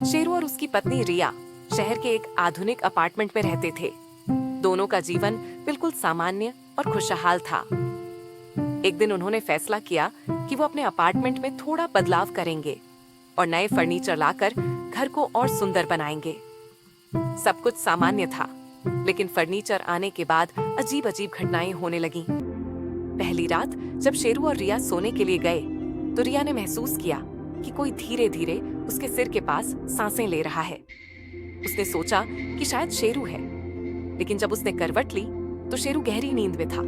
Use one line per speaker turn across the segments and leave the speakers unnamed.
शेरू और उसकी पत्नी रिया शहर के एक आधुनिक अपार्टमेंट में रहते थे। दोनों का जीवन बिल्कुल सामान्य और खुशहाल था। एक दिन उन्होंने फैसला किया कि वो अपने अपार्टमेंट में थोड़ा बदलाव करेंगे और नए फर्नीचर लाकर घर को और सुंदर बनाएंगे। सब कुछ सामान्य था, लेकिन फर्नीचर आने के बाद अजीब अजीब घटनाएं होने लगीं। पहली रात जब शेरू और रिया सोने के लिए गए, तो रिया ने महसूस किया कि कोई धीरे धीरे उसके सिर के पास सांसें ले रहा है। उसने सोचा कि शायद शेरू है, लेकिन जब उसने करवट ली तो शेरू गहरी नींद में था।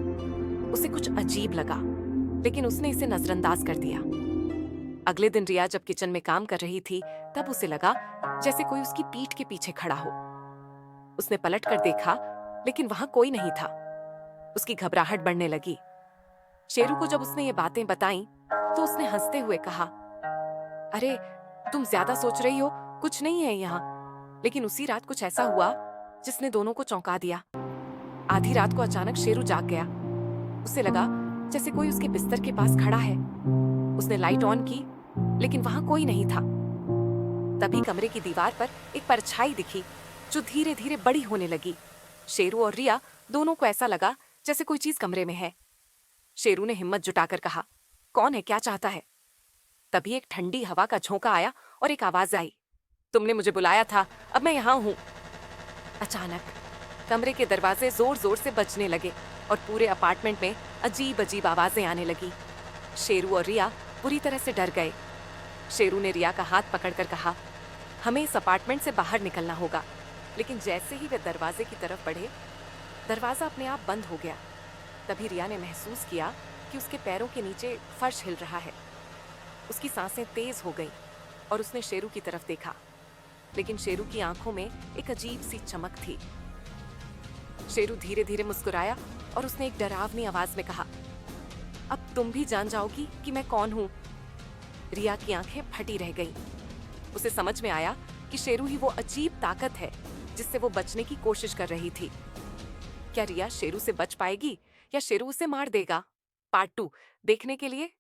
उसे कुछ अजीब लगा, लेकिन उसने इसे नजरअंदाज कर दिया। अगले दिन रिया जब किचन में काम कर रही थी, तब उसे लगा जैसे कोई उसकी पीठ के पीछे खड़ा हो। उसने पलट कर देखा, लेकिन वहां कोई नहीं था। उसकी घबराहट बढ़ने लगी। शेरू को जब उसने ये बातें बताईं, तो उसने हंसते हुए कहा, अरे तुम ज्यादा सोच रही हो, कुछ नहीं है यहाँ। लेकिन उसी रात कुछ ऐसा हुआ जिसने दोनों को चौंका दिया। आधी रात को अचानक शेरू जाग गया। उसे लगा जैसे कोई उसके बिस्तर के पास खड़ा है। उसने लाइट ऑन की, लेकिन वहां कोई नहीं था। तभी कमरे की दीवार पर एक परछाई दिखी, जो धीरे धीरे बड़ी होने लगी। शेरू और रिया दोनों को ऐसा लगा जैसे कोई चीज कमरे में है। शेरू ने हिम्मत जुटाकर कहा, कौन है, क्या चाहता है? तभी एक ठंडी हवा का झोंका आया और एक आवाज आई, तुमने मुझे बुलाया था, अब मैं यहाँ हूँ। अचानक कमरे के दरवाजे जोर जोर से बजने लगे और पूरे अपार्टमेंट में अजीब अजीब आवाजें आने लगी। शेरू और रिया बुरी तरह से डर गए। शेरू ने रिया का हाथ पकड़कर कहा, हमें इस अपार्टमेंट से बाहर निकलना होगा। लेकिन जैसे ही वे दरवाजे की तरफ बढ़े, दरवाजा अपने आप बंद हो गया। तभी रिया ने महसूस किया कि उसके पैरों के नीचे फर्श हिल रहा है। उसकी सांसें तेज हो गईं और उसने शेरू की तरफ देखा, लेकिन शेरू की आंखों में एक अजीब सी चमक थी। शेरू धीरे धीरे मुस्कुराया और उसने एक डरावनी आवाज में कहा, अब तुम भी जान जाओगी कि मैं कौन हूं। रिया की आंखें फटी रह गईं। उसे समझ में आया कि शेरू ही वो अजीब ताकत है जिससे वो बचने की कोशिश कर रही थी। क्या रिया शेरू से बच पाएगी या शेरू उसे मार देगा? पार्ट 2 देखने के लिए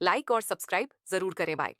लाइक और सब्सक्राइब जरूर करें। बाय।